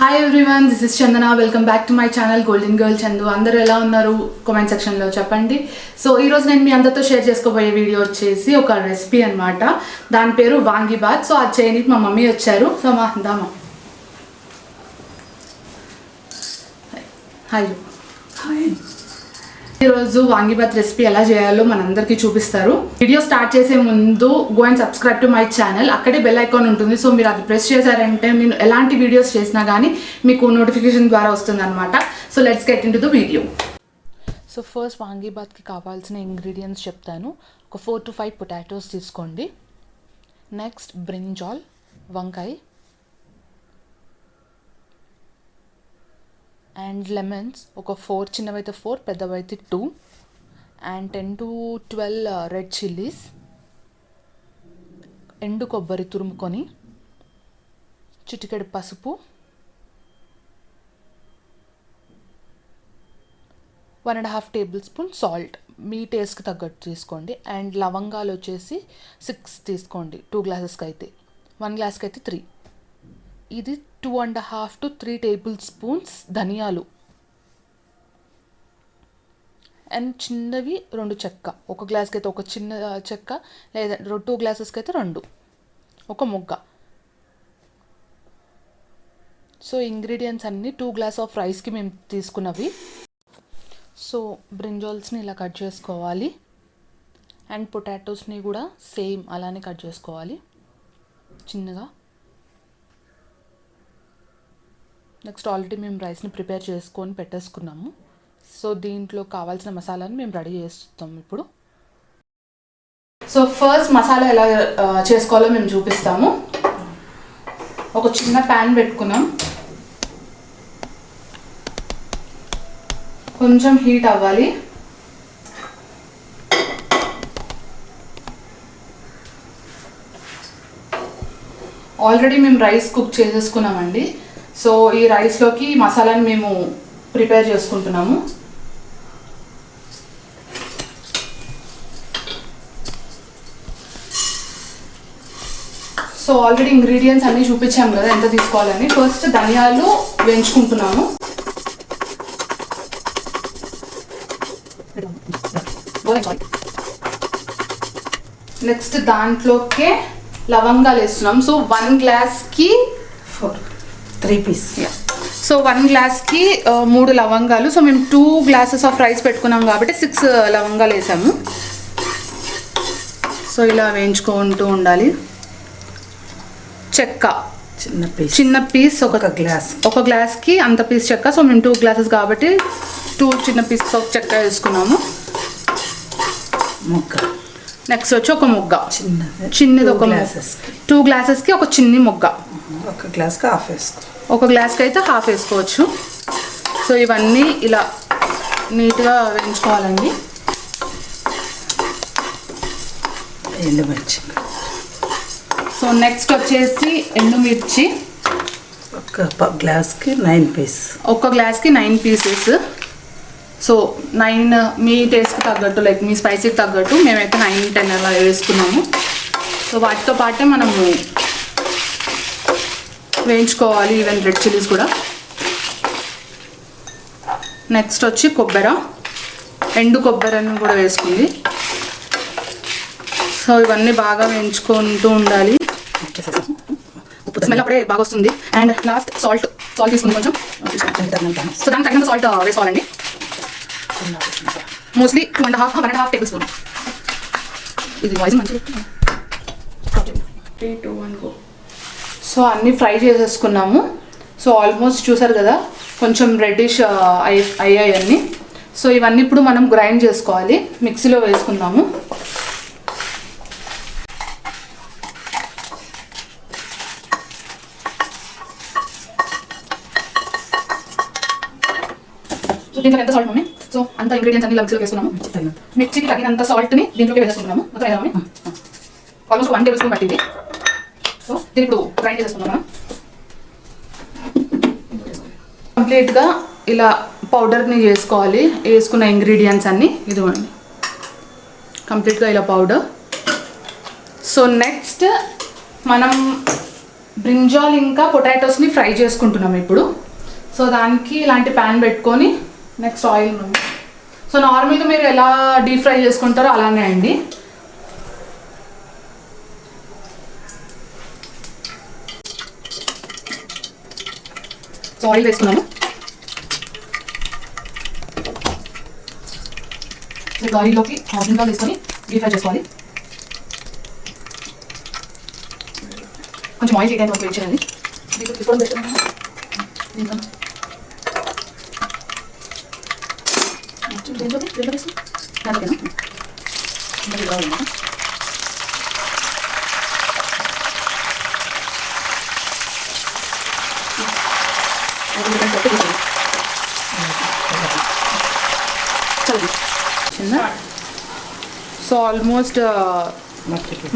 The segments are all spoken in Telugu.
Hi everyone, this is Chandana. Welcome back to my channel Goldengirlchandu. Andaru ela unnaru comment section lo cheppandi. So ee roju nenu mee andartho share cheskoboye video vachesi oka recipe annamata. Dani peru Vangi bath. So aa cheyaniki ma mummy vacharu. So ma andama. Hi. Hi. ఈరోజు వాంగి బాత్ రెసిపీ ఎలా చేయాలో మనందరికీ చూపిస్తారు. వీడియో స్టార్ట్ చేసే ముందు go and subscribe to my channel. అక్కడే బెల్ ఐకాన్ ఉంటుంది. సో మీరు అది ప్రెస్ చేశారంటే నేను ఎలాంటి వీడియోస్ చేసినా కానీ మీకు నోటిఫికేషన్ ద్వారా వస్తుందన్నమాట. So let's get into the video. So first వాంగి బాత్కి కావాల్సిన ఇంగ్రీడియంట్స్ చెప్తాను. ఒక 4 to 5 పొటాటోస్ తీసుకోండి. నెక్స్ట్ బ్రింజాల్, వంకాయ అండ్ లెమన్స్ ఒక 4, చిన్నవైతే 4, పెద్దవైతే 2, అండ్ 10 to 12 రెడ్ చిల్లీస్, ఎండు కొబ్బరి తురుముకొని, చిటికెడు పసుపు, 1.5 tablespoon సాల్ట్, మీ టేస్ట్కి తగ్గట్టు తీసుకోండి. అండ్ లవంగాలు వచ్చేసి 6 తీసుకోండి. 2 గ్లాసెస్కి అయితే, 1 గ్లాస్కి అయితే 3. ఇది 2.5 to 3 tablespoons ధనియాలు, అండ్ చిన్నవి 2 చెక్క. ఒక గ్లాస్కి అయితే ఒక చిన్న చెక్క, లేదా 2 గ్లాసెస్కి అయితే 2, ఒక మొగ్గ. సో ఇంగ్రీడియంట్స్ అన్నీ 2 గ్లాస్ ఆఫ్ రైస్కి మేము తీసుకున్నవి. సో బ్రింజాల్స్ని ఇలా కట్ చేసుకోవాలి, అండ్ పొటాటోస్ని కూడా సేమ్ అలానే కట్ చేసుకోవాలి చిన్నగా. నెక్స్ట్ ఆల్రెడీ మేము రైస్ని ప్రిపేర్ చేసుకొని పెట్టేసుకున్నాము. సో దీంట్లో కావాల్సిన మసాలాని మేము రెడీ చేస్తాం ఇప్పుడు. సో ఫస్ట్ మసాలా ఎలా చేసుకోవాలో మేము చూపిస్తాము. ఒక చిన్న ప్యాన్ పెట్టుకున్నాం, కొంచెం హీట్ అవ్వాలి. ఆల్రెడీ మేము రైస్ కుక్ చేసేసుకున్నామండి. సో ఈ రైస్లోకి మసాలాని మేము ప్రిపేర్ చేసుకుంటున్నాము. సో ఆల్రెడీ ఇంగ్రీడియంట్స్ అన్నీ చూపించాము కదా ఎంత తీసుకోవాలని. ఫస్ట్ ధనియాలు వేయించుకుంటున్నాము. నెక్స్ట్ దాంట్లోకే లవంగాలు వేస్తున్నాం. సో 1 గ్లాస్కి 3 పీస్. సో 1 గ్లాస్కి 3 లవంగాలు. సో మేము 2 గ్లాసెస్ ఆఫ్ రైస్ పెట్టుకున్నాం కాబట్టి 6 లవంగాలు వేసాము. సో ఇలా వేయించుకుంటూ ఉండాలి. చెక్క చిన్న పీస్ ఒక గ్లాస్కి అంత పీస్ చెక్క. సో మేము 2 గ్లాసెస్ కాబట్టి 2 చిన్న పీసెస్ ఆఫ్ చెక్క వేసుకున్నాము. నెక్స్ట్ వచ్చి ఒక మొగ్గ, చిన్నది ఒక 2 గ్లాసెస్కి ఒక చిన్ని మొగ్గ. ఒక గ్లాస్కి హాఫ్ వేసుకో. ఒక గ్లాస్కి అయితే హాఫ్ వేసుకోవచ్చు. సో ఇవన్నీ ఇలా నీట్గా వేయించుకోవాలండి. ఎండుమిర్చి. సో నెక్స్ట్ వచ్చేసి ఎండుమిర్చి ఒక గ్లాస్కి 9 పీస్. ఒక గ్లాస్కి 9 పీసెస్. సో 9 మీ టేస్ట్కి తగ్గట్టు, లైక్ మీ స్పైసీకి తగ్గట్టు మేమైతే 9, 10 అలా వేసుకున్నాము. సో వాటితో పాటే మనము వేయించుకోవాలి ఈవెన్ రెడ్ చిల్లీస్ కూడా. నెక్స్ట్ వచ్చి ఎండు కొబ్బరిని కూడా వేసుకుంది. సో ఇవన్నీ బాగా వేయించుకుంటూ ఉండాలి. స్మెల్ అప్పుడే బాగా వస్తుంది. అండ్ లాస్ట్ సాల్ట్ తీసుకుంది కొంచెం. సో దానికి తగినంత సాల్ట్ వేసుకోవాలండి. Mostly 1.5 tablespoon. ఇది వాయిస్ మంచిగా. 3, 2, 1 go. సో అన్నీ ఫ్రై చేసేసుకున్నాము. సో ఆల్మోస్ట్ చూసారు కదా కొంచెం రెడ్డిష్ అయ్యాయి అన్నీ. సో ఇవన్నీ ఇప్పుడు మనం గ్రైండ్ చేసుకోవాలి, మిక్సీలో వేసుకుందాము. సో దీంట్లో ఎంత సాల్ట్ మమ్మీ? సో అంత ఇంగ్రీడియంట్స్ అన్ని మిక్సీలో వేసుకున్నాము. మిక్సీకి తగినంత సాల్ట్ని దీంట్లోకి వేసుకుంటున్నాము. ఆల్మోస్ట్ 1 tablespoon పట్టింది. సో దీన్ని ఇప్పుడు గ్రైండ్ చేసుకుందాం మనం. కంప్లీట్గా ఇలా పౌడర్ని చేసుకోవాలి. వేసుకున్న ఇంగ్రీడియంట్స్ అన్నీ ఇదిగోండి, కంప్లీట్గా ఇలా పౌడర్. సో నెక్స్ట్ మనం బ్రింజాల్ ఇంకా పొటాటోస్ని ఫ్రై చేసుకుంటున్నాం ఇప్పుడు. సో దానికి ఇలాంటి ప్యాన్ పెట్టుకొని నెక్స్ట్ ఆయిల్ మనం, సో నార్మల్గా మీరు ఎలా డీప్ ఫ్రై చేసుకుంటారో అలానే అండి. సో ఆయిల్ వేసుకున్నాము. సో ఆయిల్లోకి బ్రింజాల్ వేసుకొని డీప్ ఫ్రై చేసుకోవాలి. కొంచెం ఆయిల్ హీట్ వెయిట్ చేయాలి. ఇప్పుడు పెట్టుకున్నాము చిన్న. సో ఆల్మోస్ట్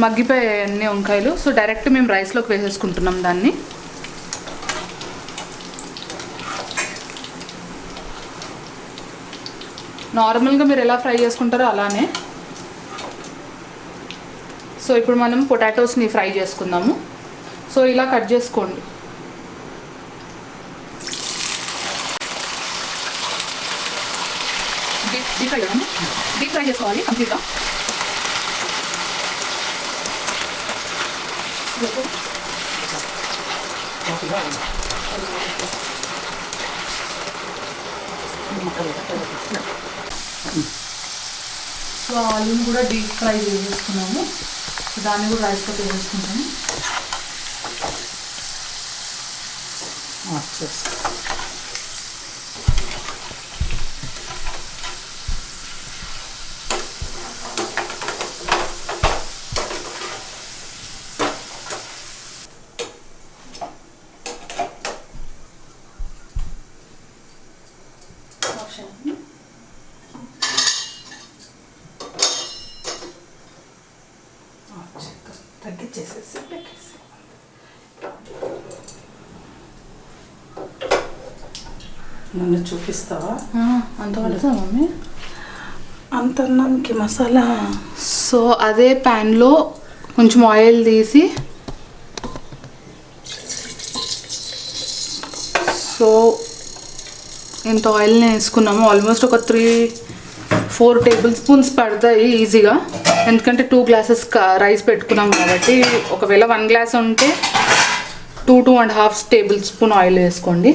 మగ్గిపోయాయి అన్ని వంకాయలు. సో డైరెక్ట్ మేము రైస్లోకి వేసేసుకుంటున్నాం దాన్ని. నార్మల్గా మీరు ఎలా ఫ్రై చేసుకుంటారో అలానే. సో ఇప్పుడు మనం పొటాటోస్ని ఫ్రై చేసుకుందాము. సో ఇలా కట్ చేసుకోండి. డీప్ ఫ్రై కదండి, డీప్ ఫ్రై చేసుకోవాలి కంప్లీట్గా. సో ఆలుని కూడా డీప్ ఫ్రై చేసేసుకున్నాము. సో దాన్ని కూడా రైస్తో వేసేసుకుంటాము. తగ్గించేసేసి నన్ను చూపిస్తావా? అంత పడుతుందా మమ్మీ? అంత అన్నంకి మసాలా. సో అదే ప్యాన్లో కొంచెం ఆయిల్ తీసి, సో ఇంత ఆయిల్ని వేసుకున్నాము. ఆల్మోస్ట్ ఒక 3-4 టేబుల్ స్పూన్స్ పడతాయి ఈజీగా, ఎందుకంటే 2 గ్లాసెస్ రైస్ పెట్టుకున్నాం కాబట్టి. ఒకవేళ 1 గ్లాస్ ఉంటే 2-2.5 టేబుల్ స్పూన్ ఆయిల్ వేసుకోండి.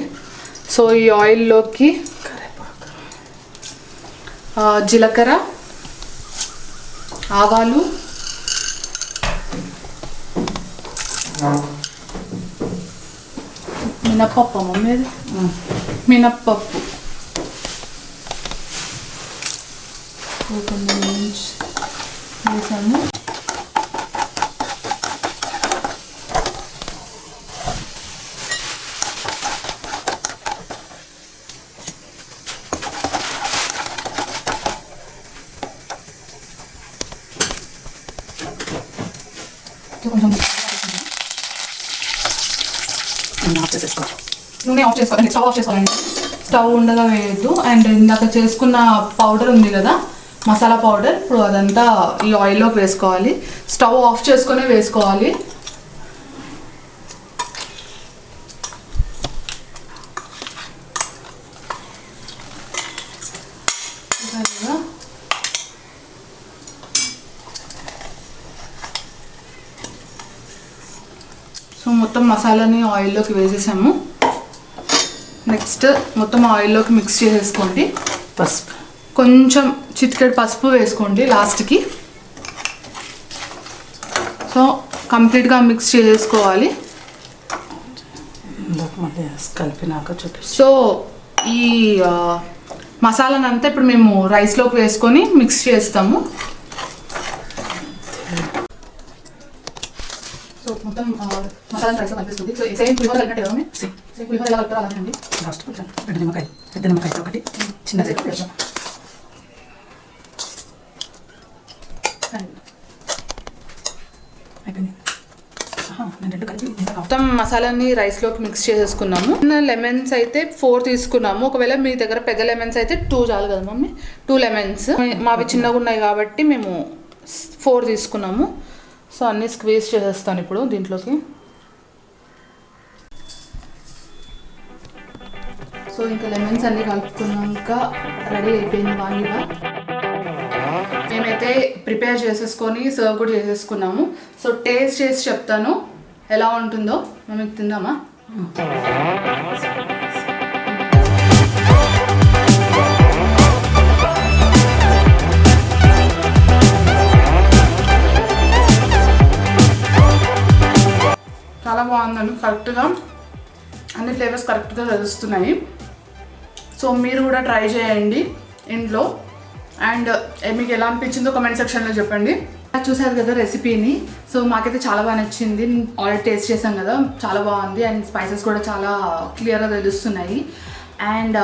సో ఈ ఆయిల్లోకి జీలకర్ర, ఆవాలు, మినప్పప్పు మమ్మీ, మినప్పప్పు వేసాము. కొంచెం నూనె ఆఫ్ చేసుకోవాలండి, స్టవ్ ఆఫ్ చేసుకోవాలండి. స్టవ్ ఉండగా వేయద్దు. అండ్ ఇందాక చేసుకున్న పౌడర్ ఉంది కదా, మసాలా పౌడర్, ఇప్పుడు అదంతా ఈ ఆయిల్లోకి వేసుకోవాలి. స్టవ్ ఆఫ్ చేసుకునే వేసుకోవాలి. సో మొత్తం మసాలాని ఆయిల్లోకి వేసేసాము. నెక్స్ట్ మొత్తం ఆయిల్లోకి మిక్స్ చేసేసుకోండి. పసుపు, కొంచెం చిటికెడు పసుపు వేసుకోండి లాస్ట్కి. సో కంప్లీట్గా మిక్స్ చేసేసుకోవాలి. మళ్ళీ కలిపినాక చూపి. సో ఈ మసాలానంతా ఇప్పుడు మేము రైస్లోకి వేసుకొని మిక్స్ చేస్తాము. సో మొత్తం మసాలా రైస్లో కనిపిస్తుంది. సో సేమ్ పులిహోర కలిపినట్టు కదా మమ్మీ? సేమ్ పులిహోర ఎలా కలుపుతారో అలానే అండి. లాస్ట్ కొంచెం పెద్ద నిమ్మకాయ ఒకటి చిన్న సైజు. అయిపోయింది. నేను రెండు కలిపి మొత్తం మసాలాని రైస్లోకి మిక్స్ చేసేసుకున్నాము. లెమన్స్ అయితే 4 తీసుకున్నాము. ఒకవేళ మీ దగ్గర పెద్ద లెమన్స్ అయితే 2 చాలు కదా మమ్మీ? 2 లెమన్స్. మావి చిన్నగా ఉన్నాయి కాబట్టి మేము 4 తీసుకున్నాము. సో అన్నీ స్క్వీజ్ చేసేస్తాను ఇప్పుడు దీంట్లోకి. సో ఇంకా లెమన్స్ అన్నీ కలుపుకున్నాక రెడీ అయిపోయింది వాంగిబాత్. మేమైతే ప్రిపేర్ చేసేసుకొని సర్వ్ కూడా చేసేసుకున్నాము. సో టేస్ట్ చేసి చెప్తాను ఎలా ఉంటుందో. మేము తిందామా? చాలా బాగుందండి. కరెక్ట్గా అన్ని ఫ్లేవర్స్ కరెక్ట్గా తెలుస్తున్నాయి. సో మీరు కూడా ట్రై చేయండి ఇంట్లో. అండ్ మీకు ఎలా అనిపించిందో కామెంట్ సెక్షన్లో చెప్పండి. చూసారు కదా రెసిపీని. సో మాకైతే చాలా బాగా నచ్చింది. ఆల్రెడీ టేస్ట్ చేసాం కదా, చాలా బాగుంది. అండ్ స్పైసెస్ కూడా చాలా క్లియర్గా తెలుస్తున్నాయి. అండ్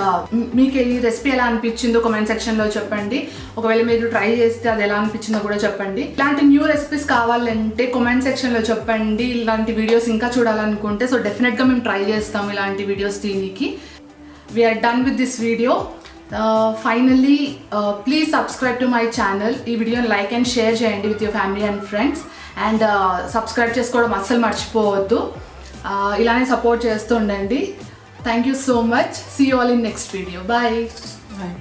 మీకు ఈ రెసిపీ ఎలా అనిపించిందో కామెంట్ సెక్షన్లో చెప్పండి. ఒకవేళ మీరు ట్రై చేస్తే అది ఎలా అనిపించిందో కూడా చెప్పండి. ఇలాంటి న్యూ రెసిపీస్ కావాలంటే కామెంట్ సెక్షన్లో చెప్పండి. ఇలాంటి వీడియోస్ ఇంకా చూడాలనుకుంటే సో డెఫినెట్గా మేము ట్రై చేస్తాం ఇలాంటి వీడియోస్ దీనికి. We're done with this video. Finally please subscribe to my channel. ఈ వీడియోని లైక్ అండ్ షేర్ చేయండి with your family and friends. And subscribe చేసుకోవడం అస్సలు మర్చిపోవద్దు. ఇలానే సపోర్ట్ చేస్తూ ఉండండి. Thank you so much. See you all in next video. Bye. Bye.